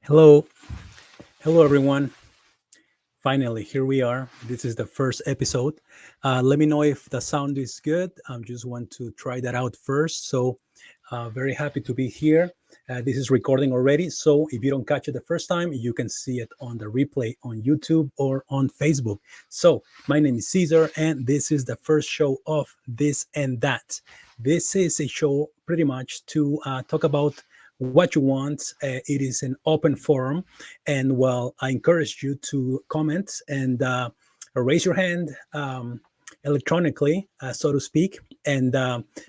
Hello, hello everyone. Finally, here we are. This is the first episode. Let me know if the sound is good. I just want to try that out first. Very happy to be here. This is recording already. So, if you don't catch it the first time, you can see it on the replay on YouTube or on Facebook. So, my name is Caesar, and this is the first show of This and That. This is a show pretty much to talk about what you want. It is an open forum, and well, I encourage you to comment and raise your hand electronically, so to speak, and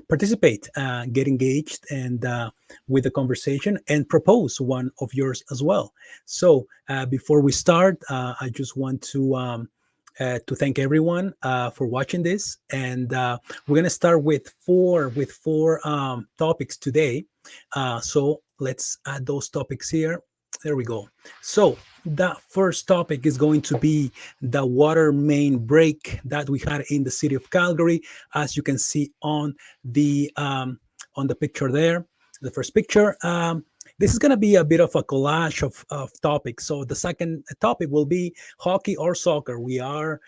participate, get engaged, and with the conversation, and propose one of yours as well. So before we start, I just want to thank everyone for watching this, and we're gonna start with four topics today. So let's add those topics here. There we go. So the first topic is going to be the water main break that we had in the city of Calgary, as you can see on the picture there. The first picture. This is going to be a bit of a collage of topics. So the second topic will be hockey or soccer. We are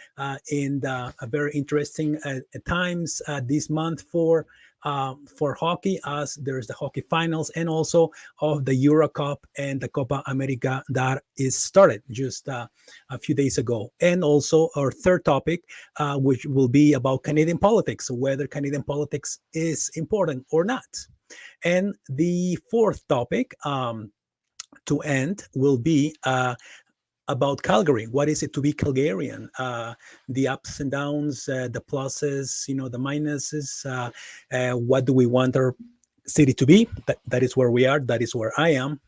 in a very interesting times this month for hockey, as there's the hockey finals and also of the Euro Cup and the Copa America that is started just a few days ago. And also our third topic, which will be about Canadian politics, whether Canadian politics is important or not. And the fourth topic, to end, will be about Calgary. What is it to be Calgarian? The ups and downs, the pluses, the minuses. What do we want our city to be? That is where we are. That is where I am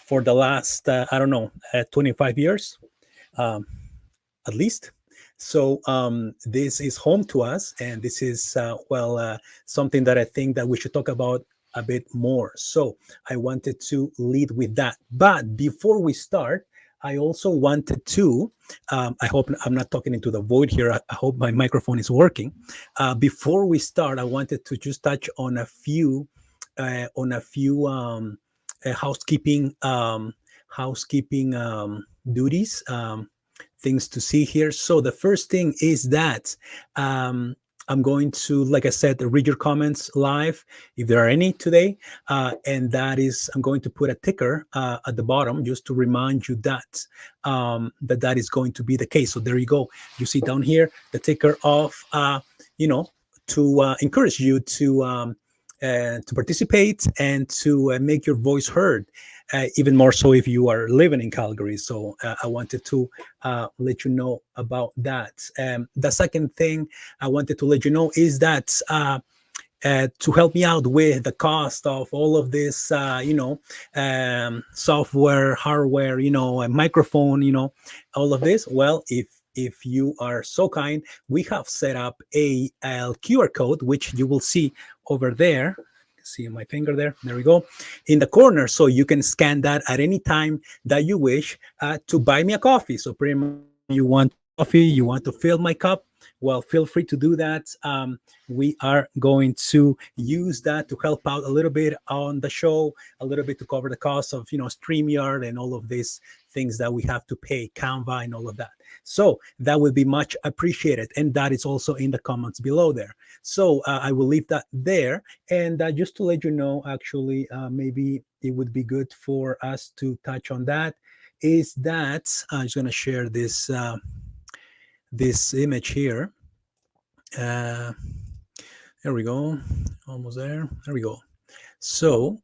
for the last, I don't know, 25 years um, at least. So this is home to us, and this is something that I think that we should talk about a bit more. So I wanted to lead with that. But before we start, I also wanted to. I hope I'm not talking into the void here. I hope my microphone is working. Before we start, I wanted to just touch on a few housekeeping duties. Things to see here. So the first thing is that I'm going to, like I said, read your comments live if there are any today, and that is I'm going to put a ticker at the bottom just to remind you that that is going to be the case. So there you go. You see down here the ticker of you know to encourage you to participate and to make your voice heard, even more so if you are living in Calgary. So I wanted to let you know about that. The second thing I wanted to let you know is that to help me out with the cost of all of this, software, hardware, a microphone, all of this. Well, if you are so kind, we have set up a QR code, which you will see over there. See my finger there. There we go, in the corner. So you can scan that at any time that you wish to buy me a coffee. So pretty much, you want coffee, you want to fill my cup. Well, feel free to do that. We are going to use that to help out a little bit on the show, a little bit to cover the cost of StreamYard and all of these things that we have to pay, Canva and all of that. So that would be much appreciated, and that is also in the comments below there. So I will leave that there, and just to let you know, actually, maybe it would be good for us to touch on that. Is that I'm just going to share this image here. Uh, there we go. Almost there. There we go. So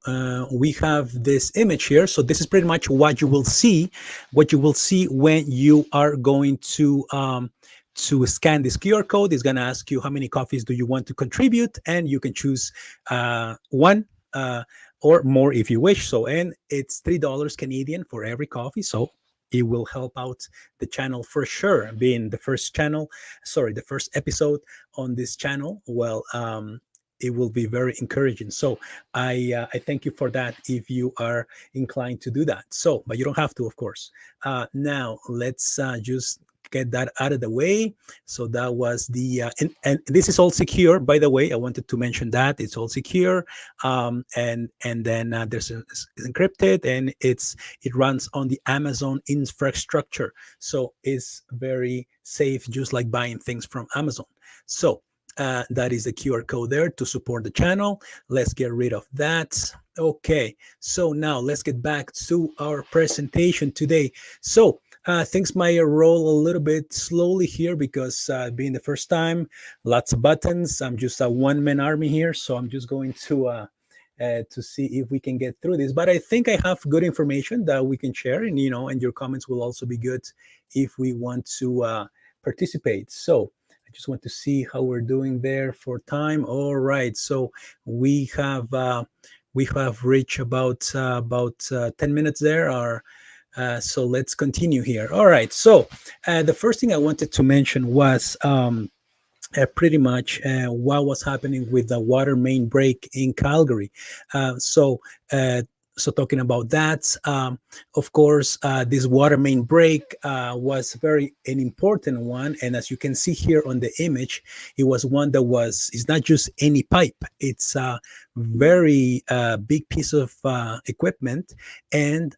we have this image here. So this is pretty much what you will see. What you will see when you are going to scan this QR code. Is going to ask you how many coffees do you want to contribute, and you can choose one. Or more if you wish. So, and it's $3 Canadian for every coffee. So it will help out the channel for sure. Being the first episode on this channel. Well, it will be very encouraging. So I thank you for that if you are inclined to do that. So, but you don't have to, of course. Now let's just get that out of the way. So that was the and this is all secure. By the way, I wanted to mention that it's all secure, and then it's encrypted, and it runs on the Amazon infrastructure, so it's very safe, just like buying things from Amazon. So that is the QR code there to support the channel. Let's get rid of that. Okay, so now let's get back to our presentation today. So things might roll a little bit slowly here because being the first time, lots of buttons. I'm just a one-man army here, so I'm just going to see if we can get through this. But I think I have good information that we can share, and and your comments will also be good if we want to participate. So I just want to see how we're doing there for time. All right, so we have reached about 10 minutes there. So let's continue here. All right, so the first thing I wanted to mention was pretty much what was happening with the water main break in Calgary. So. So talking about that, of course, this water main break was very an important one, and as you can see here on the image, it was one that it's not just any pipe; it's a very big piece of equipment, and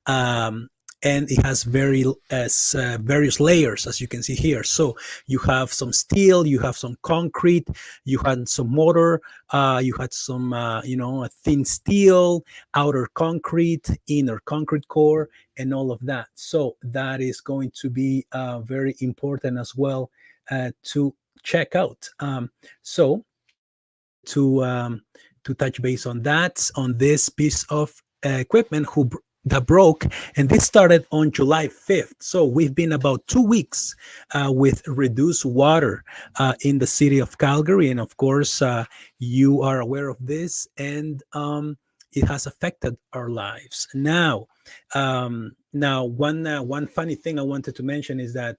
and it has various layers, as you can see here. So you have some steel, you have some concrete, you had some mortar, you had some a thin steel, outer concrete, inner concrete core, and all of that. So that is going to be very important as well to check out. So to touch base on that, on this piece of equipment that broke, and this started on July 5th. So we've been about 2 weeks with reduced water in the city of Calgary, and of course, you are aware of this, and it has affected our lives. Now, one funny thing I wanted to mention is that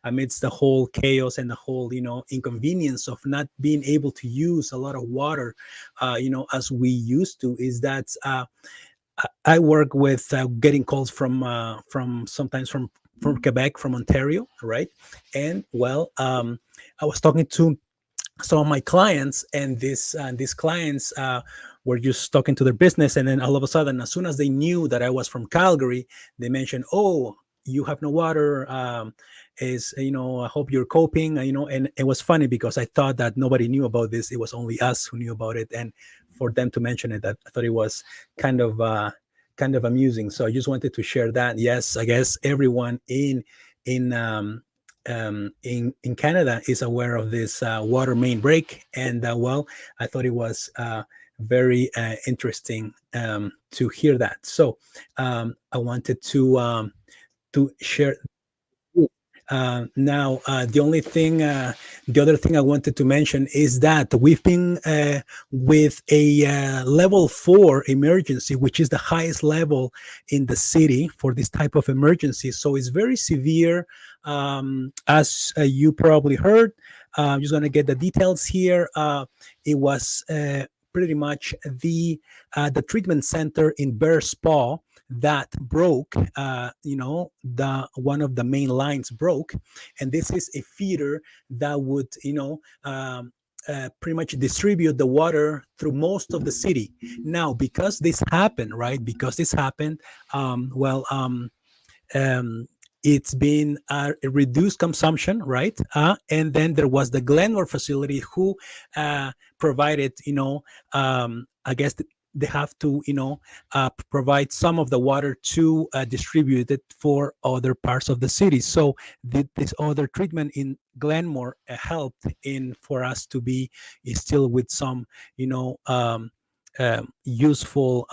amidst the whole chaos and the whole inconvenience of not being able to use a lot of water, as we used to, is that I work with getting calls from sometimes from Quebec, from Ontario, right? And well, I was talking to some of my clients, and these clients were just talking to their business, and then all of a sudden, as soon as they knew that I was from Calgary, they mentioned, "Oh, you have no water. Is I hope you're coping." And it was funny because I thought that nobody knew about this. It was only us who knew about it, and for them to mention it, I thought it was kind of amusing. So I just wanted to share that. Yes, I guess everyone in in Canada is aware of this water main break, and well, I thought it was very interesting to hear that. So I wanted to share. Now, the other thing I wanted to mention is that we've been with a level 4 emergency, which is the highest level in the city for this type of emergency. So it's very severe, as you probably heard. I'm just going to get the details here. It was pretty much the treatment center in Bear Spa that broke. The one of the main lines broke, and this is a feeder that would pretty much distribute the water through most of the city. Now, because this happened, right, well, it's been a reduced consumption, right? And then there was the Glenmore facility who provided, I guess they have to, provide some of the water to distribute it for other parts of the city. So this other treatment in Glenmore helped in for us to be still with some, useful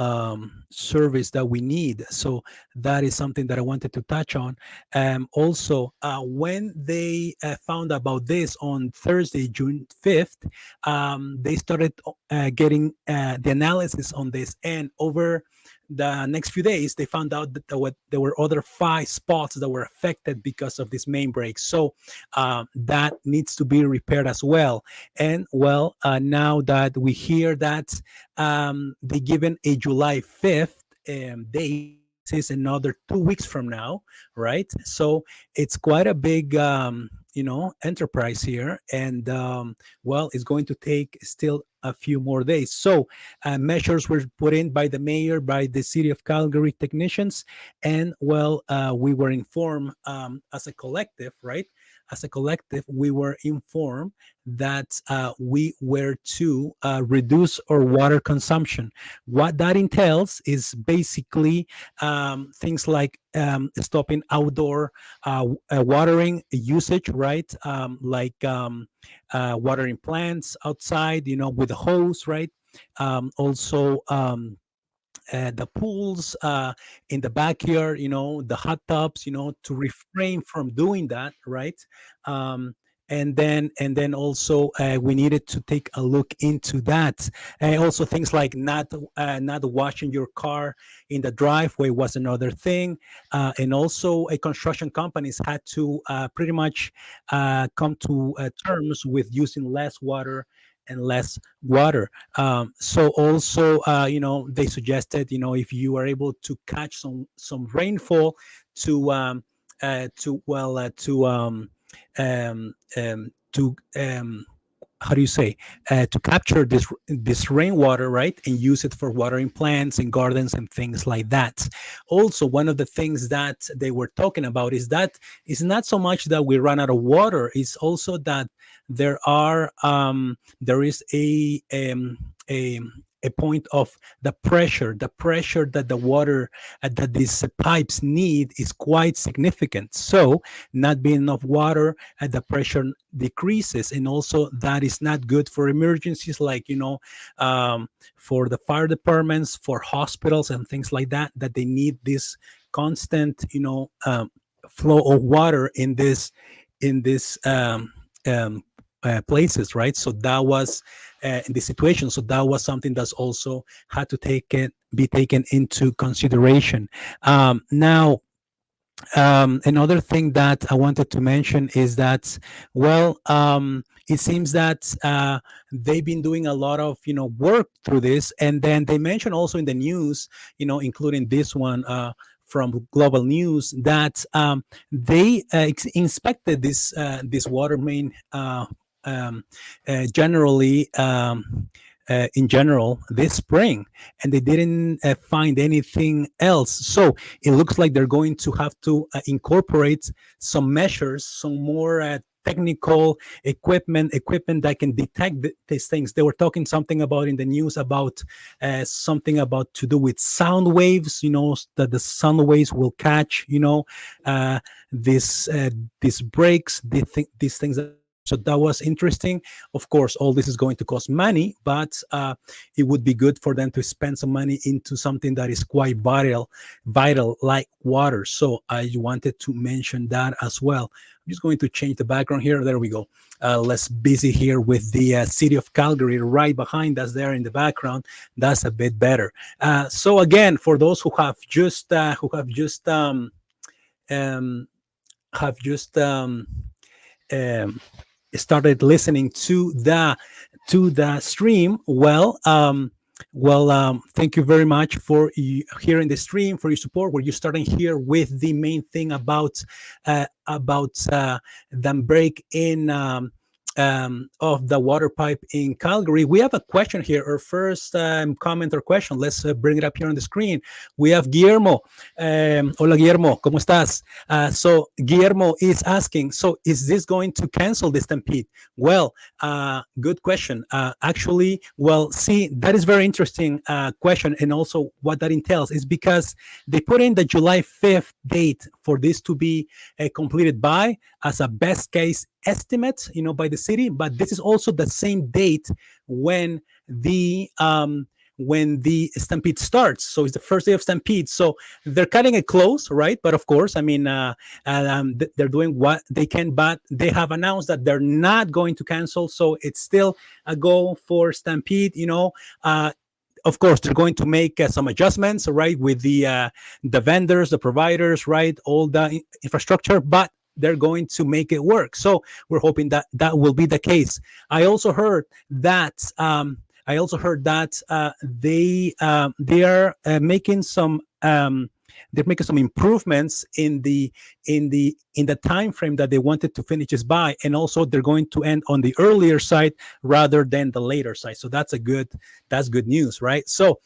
service that we need. So that is something that I wanted to touch on. Also, when they found about this on Thursday, June 5th, they started getting the analysis on this. And over the next few days, they found out that there were other 5 spots that were affected because of this main break. So that needs to be repaired as well. And well, now that we hear that they given a July 5th date, is another 2 weeks from now, right? So it's quite a big, enterprise here, and well, it's going to take still a few more days. So measures were put in by the mayor, by the city of Calgary technicians, and well, we were informed as a collective, right? As a collective, we were informed that we were to reduce our water consumption. What that entails is basically things like stopping outdoor watering usage, right? Watering plants outside, with a hose, right? Also, the pools in the backyard, the hot tubs, to refrain from doing that, right? Um, and then also we needed to take a look into that. Also things like not washing your car in the driveway was another thing. And also construction companies had to pretty much come to terms with using less water and less water. So also, they suggested, if you are able to catch some rainfall to to how do you say, to capture this rainwater, right, and use it for watering plants and gardens and things like that. Also, one of the things that they were talking about is that it's not so much that we run out of water; it's also that there is a a point of the pressure that the water that these pipes need is quite significant. So not being enough water, the pressure decreases, and also that is not good for emergencies, like for the fire departments, for hospitals and things like that, that they need this constant flow of water in this places, right? So that was the situation. So that was something that's also had to be taken into consideration. Now, another thing that I wanted to mention is that, well, it seems that they've been doing a lot of work through this, and then they mentioned also in the news, including this one. From Global News, that they inspected this water main um, generally in general this spring, and they didn't find anything else. So it looks like they're going to have to incorporate some measures, some more technical equipment that can detect these things. They were talking something about in the news about something about to do with sound waves, that the sound waves will catch, uh, this these breaks, these things that happen. So that was interesting. Of course, all this is going to cost money, but it would be good for them to spend some money into something that is quite vital like water. So I wanted to mention that as well. I'm just going to change the background here. There we go. Less busy here with the city of Calgary right behind us there in the background. That's a bit better. So again, for those who have just um, have just um, started listening to the stream, thank you very much for hearing the stream, for your support. We're just starting here with the main thing about the break in of the water pipe in Calgary. We have a question here, our first comment or question. Let's bring it up here on the screen. We have Guillermo. Hola, Guillermo, ¿cómo estás? So Guillermo is asking, so is this going to cancel the Stampede? Well, good question. Actually, well, see, that is very interesting question, and also what that entails is because they put in the July 5th date for this to be completed by, as a best case estimate, by the city. But this is also the same date when the Stampede starts. So it's the first day of Stampede. So they're cutting it close, right? But of course, I mean, they're doing what they can, but they have announced that they're not going to cancel. So it's still a go for Stampede, of course, they're going to make some adjustments, right, with the vendors, the providers, right, all the infrastructure, but they're going to make it work. So we're hoping that that will be the case. I also heard that they are making some they're making some improvements in the time frame that they wanted to finish this by, and also they're going to end on the earlier side rather than the later side. So that's good news, right? So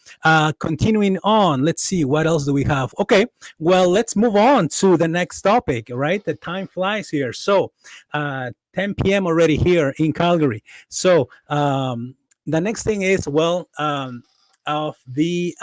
continuing on, let's see what else do we have. Okay, well, let's move on to the next topic, right? The time flies here. So 10 p.m. already here in Calgary. So the next thing is, well, of the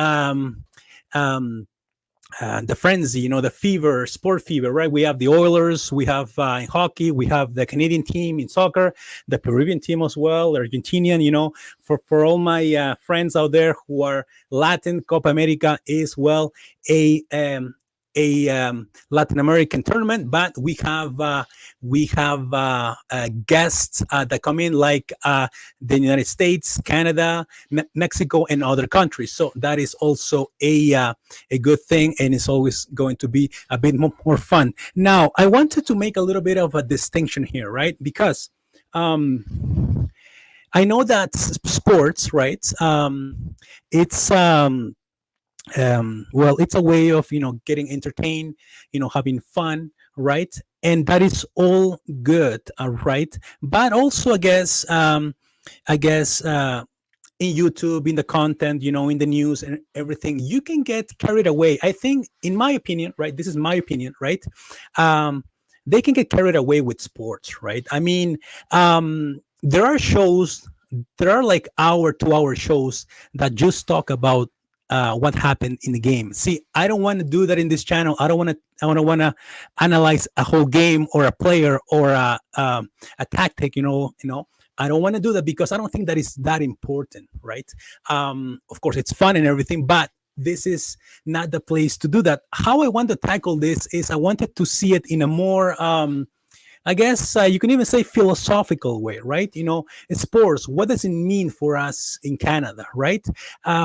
frenzy, the fever, sport fever, right? We have the Oilers, we have in hockey, we have the Canadian team in soccer, the Peruvian team as well, Argentinian. For all my friends out there who are Latin, Copa America is, well, a Latin American tournament, but we have guests that come in, like the United States, Canada, Mexico, and other countries. So that is also a good thing, and it's always going to be a bit more fun. Now, I wanted to make a little bit of a distinction here, right? Because I know that sports, right? It's well, it's a way of getting entertained, having fun, right? And that is all good, right? But also, I guess in YouTube, in the content, in the news and everything, you can get carried away. I think, in my opinion, right? This is my opinion, right? Um, they can get carried away with sports, right? I mean, there are shows, there are like hour, 2 hour shows that just talk about what happened in the game. See, I don't want to do that in this channel. I don't want to. I don't want to analyze a whole game or a player or a tactic. I don't want to do that because I don't think that is that important, right? Of course, it's fun and everything, but this is not the place to do that. How I want to tackle this is I wanted to see it in a more I guess you can even say philosophical way, right? Sports, what does it mean for us in Canada, right?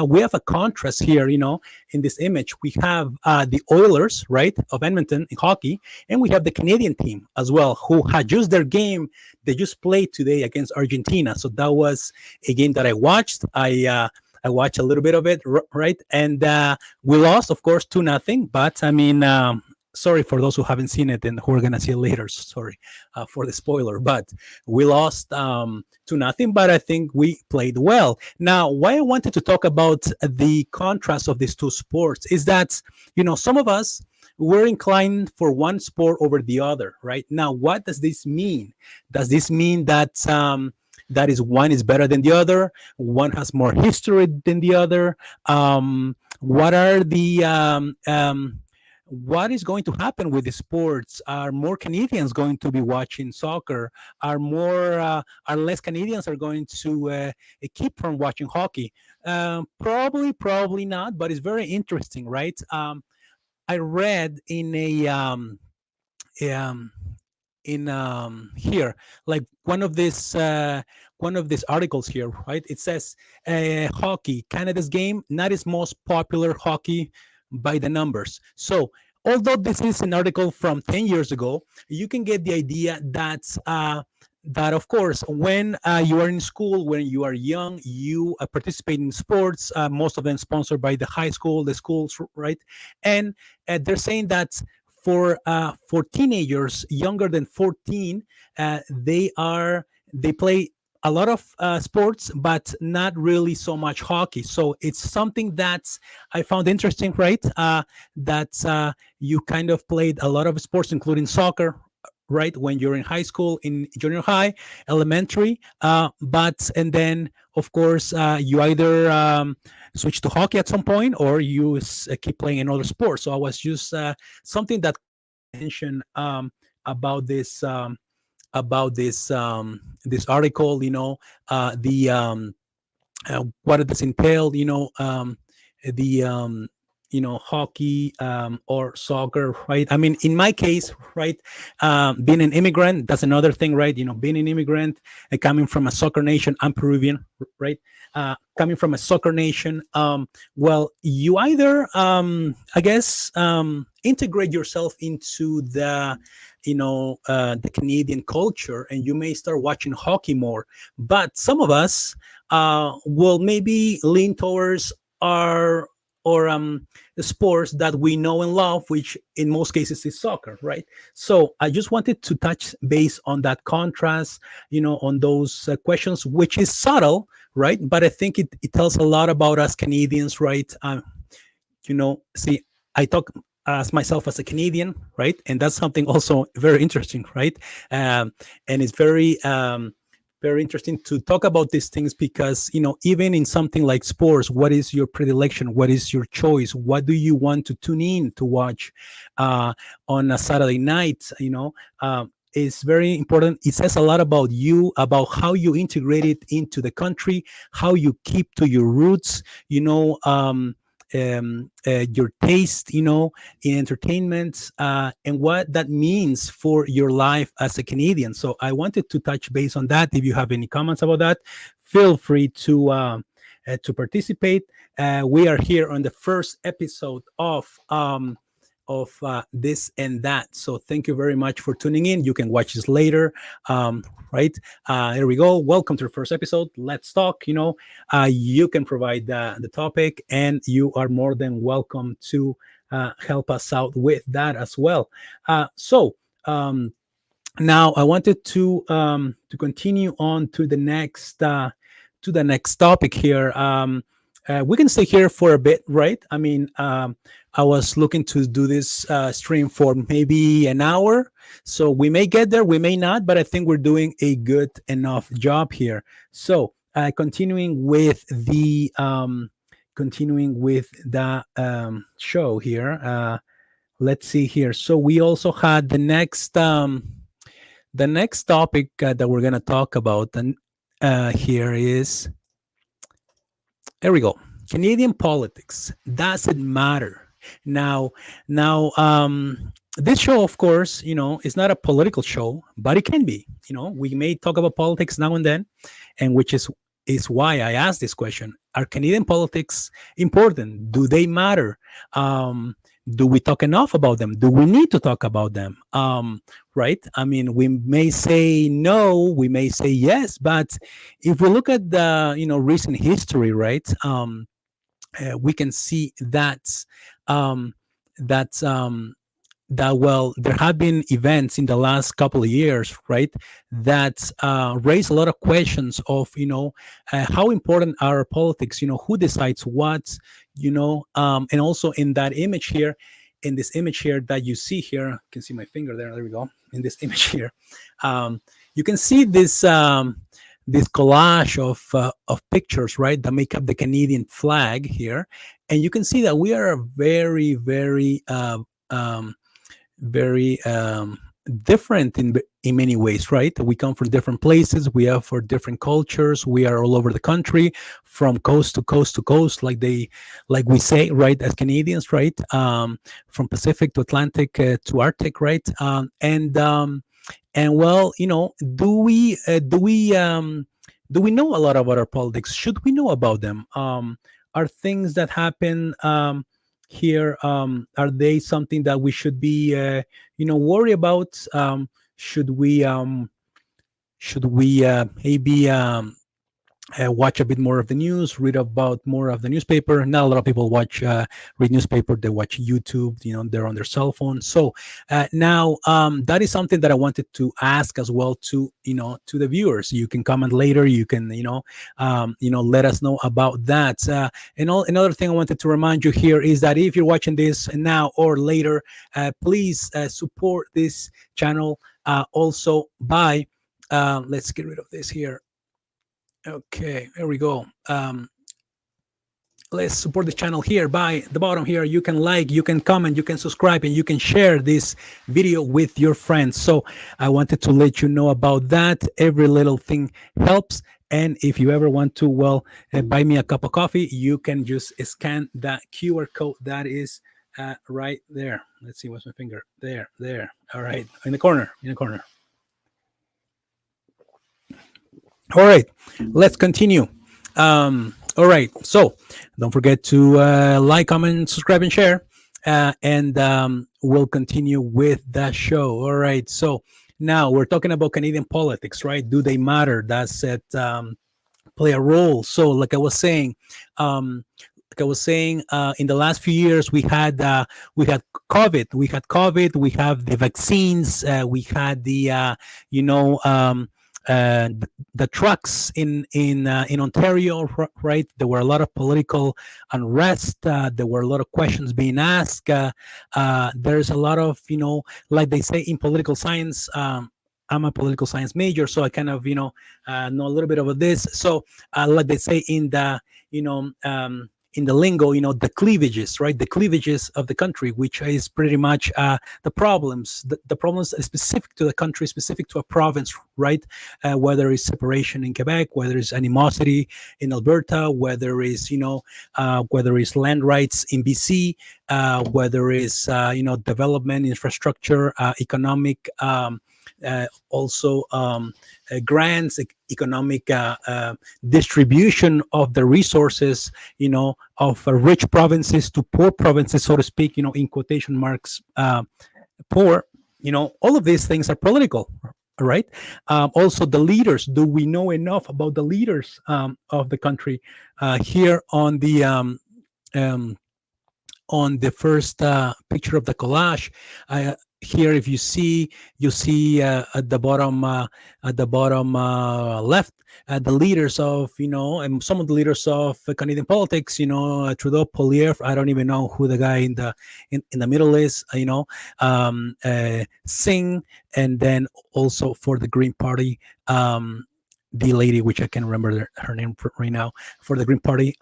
We have a contrast here, in this image. We have the Oilers, right, of Edmonton in hockey, and we have the Canadian team as well, who had just their game. They just played today against Argentina. So that was a game that I watched. I watched a little bit of it, right? And we lost, of course, 2-0. But I mean, sorry for those who haven't seen it and who are gonna see it later. Sorry for the spoiler, but we lost 2-0. But I think we played well. Now, why I wanted to talk about the contrast of these two sports is that some of us we're inclined for one sport over the other, right? Now, what does this mean? Does this mean that that is one is better than the other? One has more history than the other? What are the what is going to happen with the sports? Are more Canadians going to be watching soccer? Are less Canadians are going to keep from watching hockey? Probably not, but it's very interesting, right? I read um, in here, like one of these articles here, right? It says hockey, Canada's game, not its most popular hockey by the numbers. So although this is an article from 10 years ago, you can get the idea that of course, when you are in school, when you are young, you participate in sports, most of them sponsored by the high school, the schools, right? And they're saying that for teenagers younger than 14, they play a lot of sports, but not really so much hockey. So it's something that I found interesting, right? That you kind of played a lot of sports, including soccer, right? When you're in high school, in junior high, elementary, but and then of course you either switch to hockey at some point, or you keep playing another sport. So I was just something that caught my attention about this article. The what does entail? The hockey or soccer, right? I mean, in my case, right, being an immigrant, that's another thing, right? Being an immigrant and coming from a soccer nation. I'm Peruvian, right? Coming from a soccer nation, well, you either I guess integrate yourself into the Canadian culture, and you may start watching hockey more. But some of us will maybe lean towards our or the sports that we know and love, which in most cases is soccer, right? So I just wanted to touch base on that contrast, on those questions, which is subtle, right? But I think it tells a lot about us Canadians, right? See, I talk as myself as a Canadian, right? And that's something also very interesting, right? And it's very interesting to talk about these things because, even in something like sports, what is your predilection? What is your choice? What do you want to tune in to watch uh, on a Saturday night? Is very important. It says a lot about you, about how you integrate it into the country, how you keep to your roots, your taste, in entertainment, and what that means for your life as a Canadian. So I wanted to touch base on that. If you have any comments about that, feel free to participate. We are here on the first episode of this and that. So thank you very much for tuning in. You can watch this later. Right. Here we go. Welcome to the first episode. Let's talk. You can provide the topic, and you are more than welcome to help us out with that as well. So now I wanted to continue on to the next topic here. We can stay here for a bit, right? I mean, I was looking to do this stream for maybe an hour, so we may get there, we may not, but I think we're doing a good enough job here. So, continuing with the show here. Let's see here. So we also had the next topic that we're gonna talk about, and here is. There we go. Canadian politics. Does it matter? Now, this show, of course, is not a political show, but it can be. We may talk about politics now and then, and which is why I asked this question: are Canadian politics important? Do they matter? Do we talk enough about them? Do we need to talk about them? Right? I mean, we may say no, we may say yes, but if we look at the recent history, right, we can see um, that well, there have been events in the last couple of years, right, that raise a lot of questions of how important are politics, who decides what, and also in that image here, in this image here that you see here, you can see my finger there we go, in this image here, you can see this collage of pictures, right, that make up the Canadian flag here, and you can see that we are a very, very very different in many ways, right? We come from different places, we have for different cultures, we are all over the country, from coast to coast to coast, like we say, right, as Canadians, right, from Pacific to Atlantic to Arctic, right, and well, do we know a lot about our politics? Should we know about them? Are things that happen here, are they something that we should be worry about? Should we maybe watch a bit more of the news, read about more of the newspaper? Not a lot of people read newspaper, they watch YouTube, they're on their cell phone. So now that is something that I wanted to ask as well to to the viewers. You can comment later, you can let us know about that. Another thing I wanted to remind you here is that if you're watching this now or later, please support this channel also by let's get rid of this here. Okay, there we go. Let's support the channel here by the bottom here. You can like, you can comment, you can subscribe, and you can share this video with your friends. So I wanted to let you know about that. Every little thing helps. And if you ever want to, well, buy me a cup of coffee, you can just scan that QR code that is right there. Let's see, what's my finger? There. All right, in the corner. All right, let's continue. All right, so don't forget to like, comment, subscribe, and share. And we'll continue with that show. All right, so now we're talking about Canadian politics, right? Do they matter? Does it play a role? So like I was saying, like I was saying, in the last few years, we had COVID, we have the vaccines, we had the you know the trucks in Ontario, right? There were a lot of political unrest. There were a lot of questions being asked. There's a lot of, like they say in political science. I'm a political science major, so I kind of know a little bit about this. So, like they say you know. In the lingo, the cleavages, right? The cleavages of the country, which is pretty much the problems specific to the country, specific to a province, right? Whether it's separation in Quebec, whether it's animosity in Alberta, whether it's land rights in BC, whether it's development, infrastructure, economic. Also grants, economic distribution of the resources, of rich provinces to poor provinces, so to speak, in quotation marks, poor, all of these things are political, right? Also, the leaders. Do we know enough about the leaders of the country? Here um, on the first picture of the collage, here, if you see at the bottom left, the leaders of, and some of the leaders of Canadian politics, Trudeau, Poilievre. I don't even know who the guy in the middle is, Singh, and then also for the Green Party, the lady, which I can't remember her name right now, for the Green Party,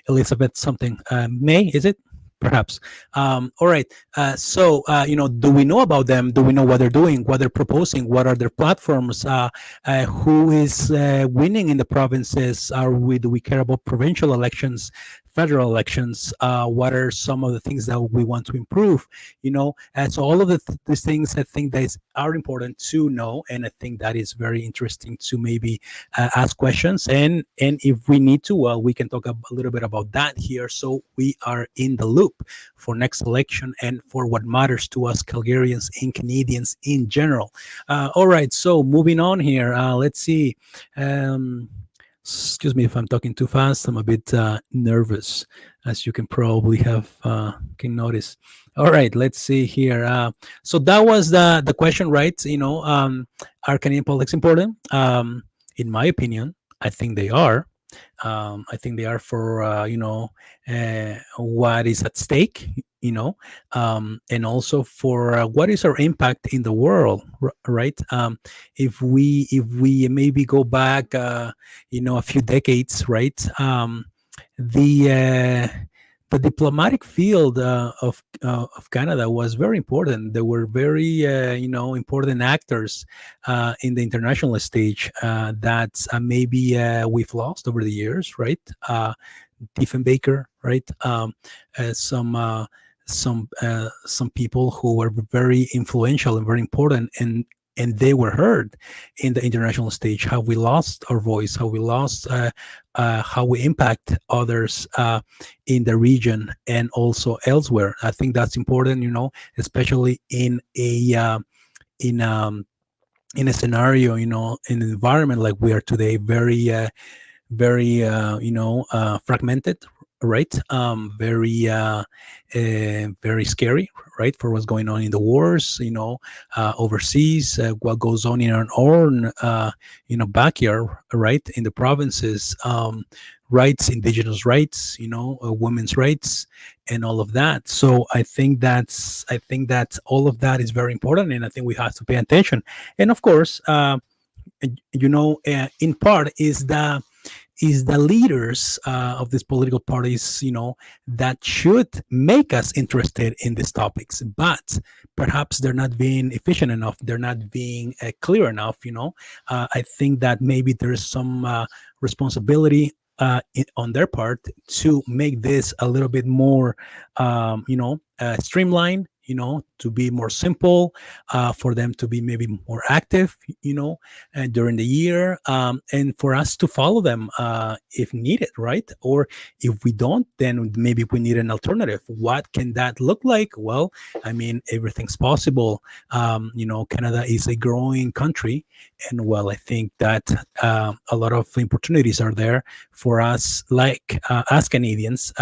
Elizabeth something, May, is it? Perhaps. All right. Do we know about them? Do we know what they're doing, what they're proposing, what are their platforms? Who is winning in the provinces? Do we care about provincial elections, federal elections? What are some of the things that we want to improve? And so all of these things, I think that are important to know, and I think that is very interesting to maybe ask questions, and if we need to, well, we can talk a little bit about that here, so we are in the loop for next election and for what matters to us Calgarians and Canadians in general. All right, so moving on here, let's see. Excuse me if I'm talking too fast. I'm a bit nervous, as you can probably can notice. All right, let's see here. So that was the question, right? Are Canadian politics important? In my opinion, I think they are. I think they are for what is at stake, and also for what is our impact in the world, right? If we maybe go back, a few decades, right? The diplomatic field of Canada was very important. There were very important actors in the international stage that maybe we've lost over the years, right? Diefenbaker, right? Some people who were very influential and very important, and they were heard in the international stage. How we lost our voice, how we lost, how we impact others in the region and also elsewhere. I think that's important, especially in a scenario, in an environment like we are today, very fragmented, right? Very scary, right? For what's going on in the wars, overseas, what goes on in our own backyard, right? In the provinces, rights, indigenous rights, women's rights, and all of that. So I think that all of that is very important, and I think we have to pay attention. And of course, in part is the leaders of these political parties, that should make us interested in these topics, but perhaps they're not being efficient enough. They're not being clear enough. I think that maybe there's some responsibility on their part to make this a little bit more, streamlined, to be more simple, for them to be maybe more active, during the year, and for us to follow them if needed, right? Or if we don't, then maybe we need an alternative. What can that look like? Well, I mean, everything's possible. Canada is a growing country, and well, I think that a lot of opportunities are there for us, like as Canadians,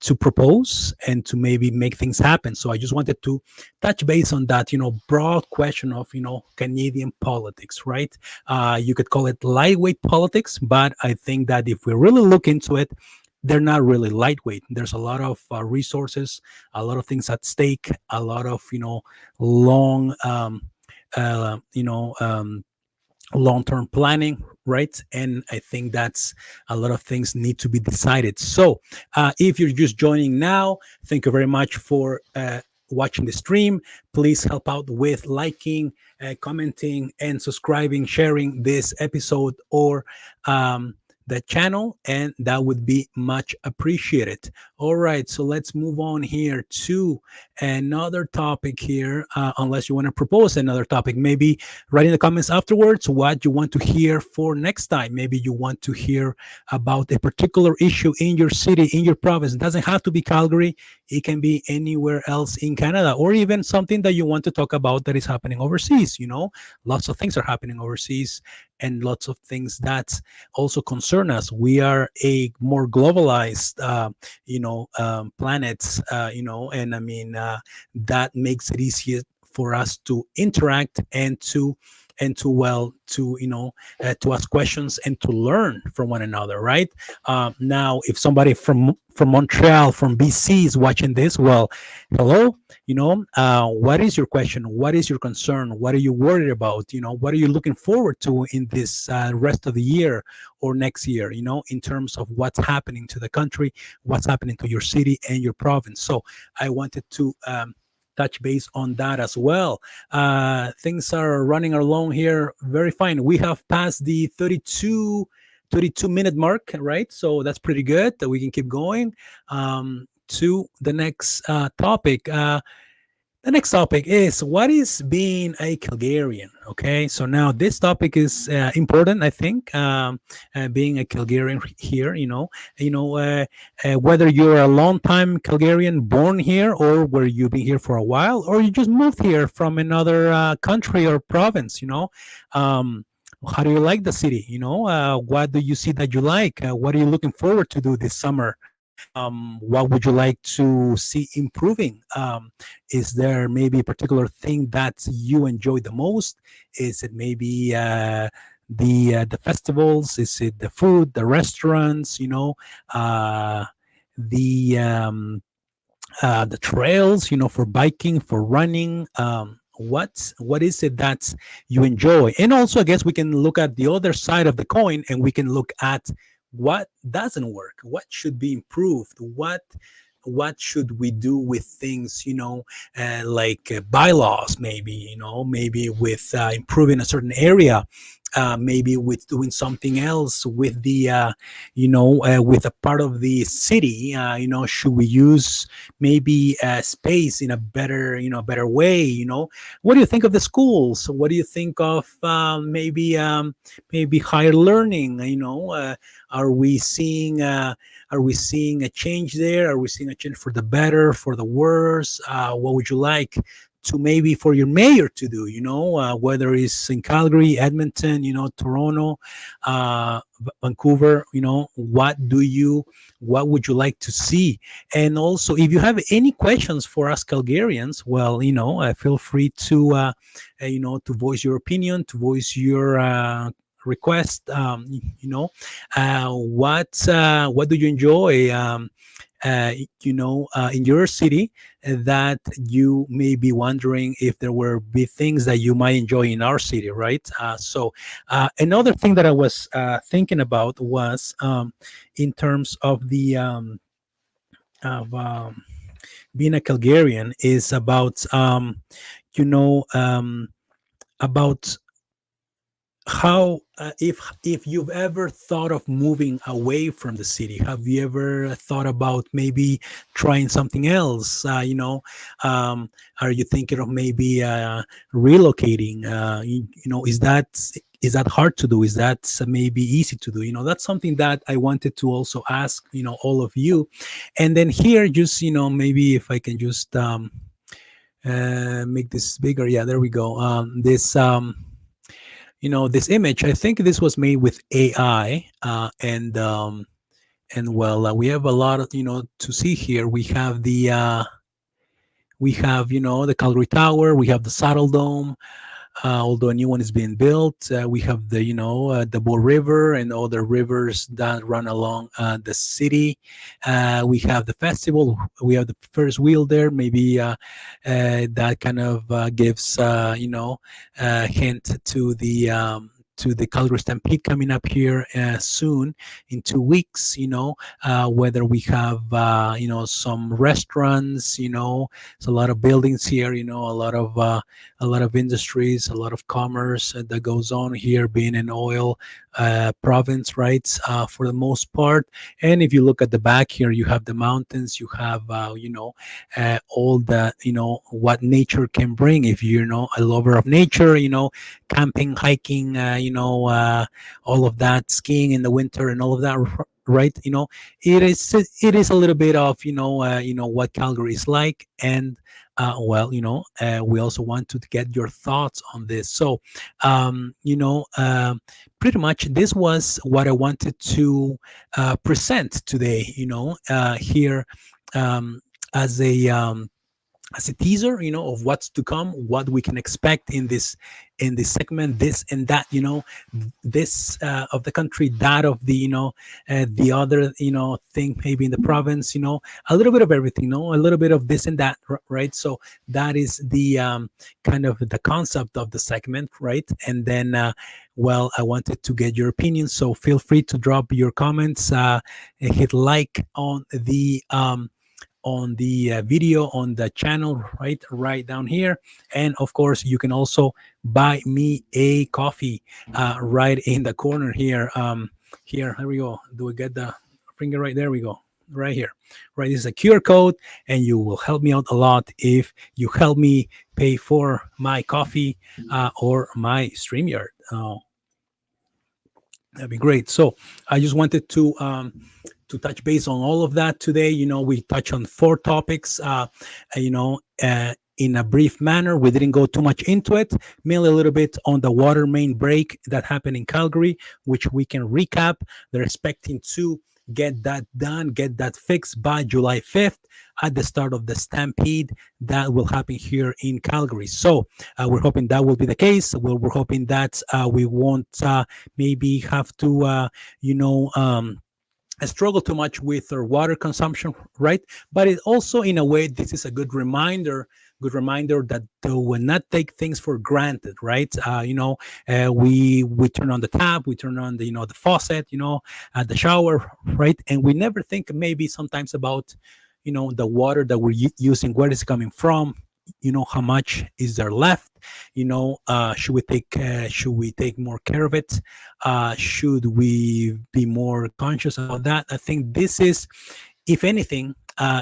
to propose and to maybe make things happen. So I just wanted to touch base on that, broad question of, Canadian politics, right? You could call it lightweight politics, but I think that if we really look into it, they're not really lightweight. There's a lot of resources, a lot of things at stake, a lot of, long, uh, you know, um, long-term planning, right? And I think that's a lot of things need to be decided. So if you're just joining now, thank you very much for watching the stream. Please help out with liking, commenting, and subscribing, sharing this episode, or the channel, and that would be much appreciated. All right, so let's move on here to another topic here, unless you want to propose another topic. Maybe write in the comments afterwards what you want to hear for next time. Maybe you want to hear about a particular issue in your city, in your province. It doesn't have to be Calgary. It can be anywhere else in Canada, or even something that you want to talk about that is happening overseas. Lots of things are happening overseas, and lots of things that also concern us. We are a more globalized, planet, and I mean, that makes it easier for us to interact and to well to ask questions and to learn from one another, right? Now, if somebody from Montreal, from BC is watching this, well, hello. What is your question? What is your concern? What are you worried about? What are you looking forward to in this rest of the year or next year, in terms of what's happening to the country, what's happening to your city and your province. So I wanted to touch base on that as well. Things are running along here very fine. We have passed the 32-minute mark, right? So that's pretty good that we can keep going to the next topic. The next topic is, what is being a Calgarian? Okay, so now this topic is important, I think. Being a Calgarian here, whether you're a long-time Calgarian born here, or where you've been here for a while, or you just moved here from another country or province. How do you like the city? What do you see that you like? What are you looking forward to do this summer? What would you like to see improving? Is there maybe a particular thing that you enjoy the most? Is it maybe the festivals? Is it the food, the restaurants? Uh, the trails? For biking, for running. What is it that you enjoy? And also, I guess we can look at the other side of the coin, and we can look at what doesn't work, what should be improved, what should we do with things, like bylaws, maybe, maybe with improving a certain area, maybe with doing something else with the with a part of the city. Should we use maybe space in a better way? What do you think of the schools? What do you think of maybe higher learning? Are we seeing a change there? Are we seeing a change for the better, for the worse? What would you like to maybe for your mayor to do? Whether it's in Calgary, Edmonton, Toronto, Vancouver. What would you like to see? And also, if you have any questions for us Calgarians, well, feel free to to voice your opinion, to voice your request. What do you enjoy in your city, that you may be wondering if there were be things that you might enjoy in our city, right? So another thing that I was thinking about was, in terms of the of being a Calgarian, is about you know about how if you've ever thought of moving away from the city. Have you ever thought about maybe trying something else? Um, are you thinking of maybe relocating? Is that hard to do? Is that maybe easy to do? That's something that I wanted to also ask, all of you. And then here, just, maybe if I can just make this bigger. Yeah, there we go. This image, I think this was made with AI, and well, we have a lot of, to see here. We have the Calgary Tower, we have the Saddle Dome, although a new one is being built. We have the Bull River and other rivers that run along the city. We have the festival. We have the First wheel there. Maybe that kind of gives hint to the Calgary Stampede coming up here soon in 2 weeks. Whether we have some restaurants. It's a lot of buildings here. A lot of industries, a lot of commerce that goes on here, being an oil province, right? For the most part. And if you look at the back here, you have the mountains, you have, all the, what nature can bring. If you're, a lover of nature, camping, hiking, all of that, skiing in the winter and all of that, right? It is a little bit of, what Calgary is like. And well, we also want to get your thoughts on this. So, pretty much this was what I wanted to present today, here, um, as a teaser, of what's to come, what we can expect in this segment, this and that, this of the country, that of the other, thing, maybe in the province, a little bit of everything, a little bit of this and that, right? So that is the kind of the concept of the segment, right? And then, well, I wanted to get your opinion, so feel free to drop your comments, hit like on the video on the channel, right down here. And of course, you can also buy me a coffee right in the corner here. Here we go. Do we get the finger? Right there we go, right here. Right, this is a QR code, and you will help me out a lot if you help me pay for my coffee or my StreamYard. That'd be great. So I just wanted to touch base on all of that today. We touched on 4 topics. In a brief manner, we didn't go too much into it. Mainly a little bit on the water main break that happened in Calgary, which we can recap. They're expecting to get that done, get that fixed by July 5th at the start of the Stampede that will happen here in Calgary. So we're hoping that will be the case. We're hoping that we won't maybe have to, struggle too much with our water consumption, right? But it also, in a way, this is a good reminder that they will not take things for granted, right? We turn on the tap, we turn on the faucet, the shower, right? And we never think maybe sometimes about the water that we're using, where it's coming from, how much is there left, should we take more care of it, should we be more conscious about that? I think this is, if anything,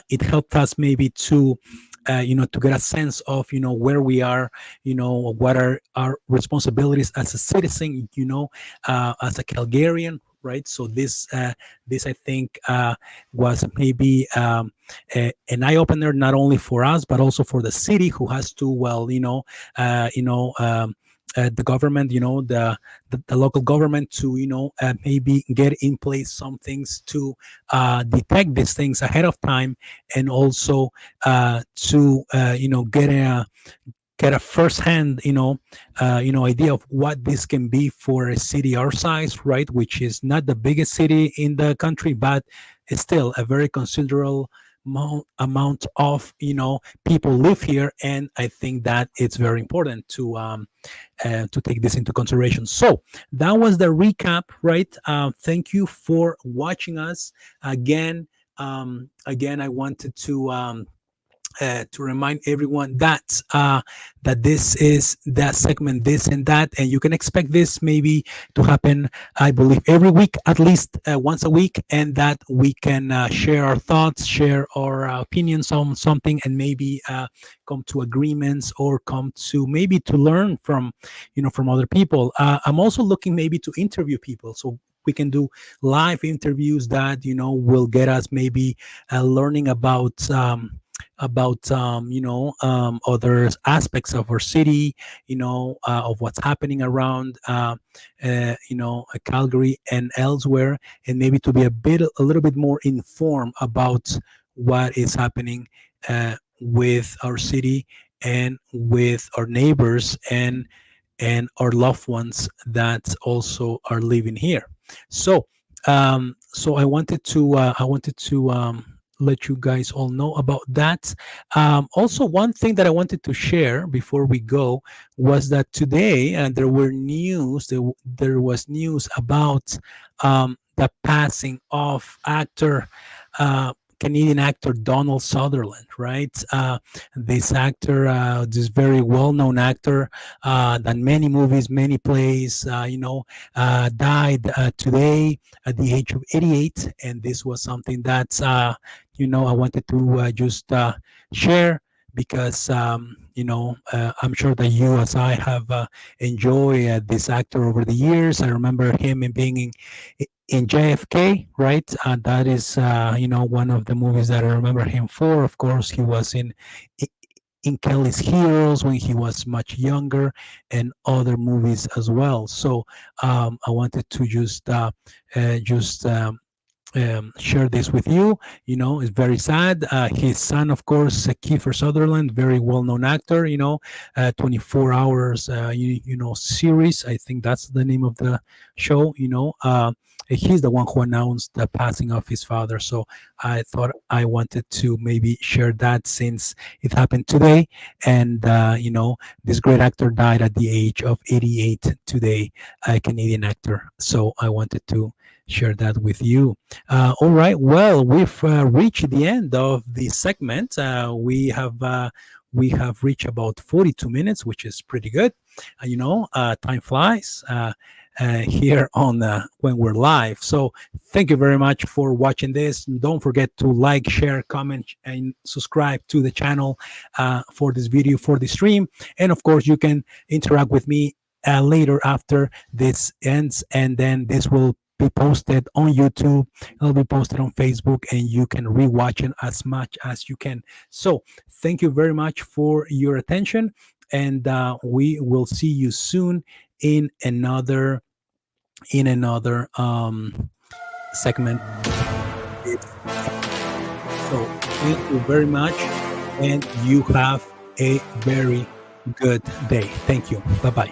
it helped us maybe to get a sense of where we are, what are our responsibilities as a citizen, as a Calgarian, right? So this I think was maybe an eye opener, not only for us but also for the city, who has to, well, the government, the local government, to maybe get in place some things to detect these things ahead of time, and also to get a first-hand idea of what this can be for a city our size, right? Which is not the biggest city in the country, but it's still a very considerable amount of people live here, and I think that it's very important to take this into consideration. So that was the recap, right? Thank you for watching us again. Again, I wanted to to remind everyone that that this is that segment, this and that, and you can expect this maybe to happen. I believe every week, at least once a week, and that we can share our thoughts, share our opinions on something, and maybe come to agreements or come to maybe to learn from from other people. I'm also looking maybe to interview people, so we can do live interviews that will get us maybe learning about other aspects of our city, of what's happening around Calgary and elsewhere, and maybe to be a little bit more informed about what is happening with our city and with our neighbors and our loved ones that also are living here. So I wanted to let you guys all know about that. Also, one thing that I wanted to share before we go was that today there was news about the passing of Canadian actor Donald Sutherland, right? This actor, this very well-known actor, done many movies, many plays, died today at the age of 88. And this was something that, I wanted to just share because, I'm sure that you, as I have enjoyed this actor over the years. I remember him in being in JFK, right? That is, one of the movies that I remember him for. Of course, he was in Kelly's Heroes when he was much younger, and other movies as well. So I wanted to just share this with you. It's very sad. His son, of course, Kiefer Sutherland, very well-known actor. 24 Hours, series. I think that's the name of the show. He's the one who announced the passing of his father. So I thought I wanted to maybe share that since it happened today. And this great actor died at the age of 88 today, a Canadian actor. So I wanted to share that with you. All right. Well, we've reached the end of the segment. We have reached about 42 minutes, which is pretty good. Time flies here on when we're live. So thank you very much for watching this. Don't forget to like, share, comment, and subscribe to the channel for this video, for the stream. And of course, you can interact with me later after this ends, and then this will be posted on YouTube. It'll be posted on Facebook, and you can rewatch it as much as you can. So thank you very much for your attention, and we will see you soon in another segment. So thank you very much, and you have a very good day. Thank you. Bye bye.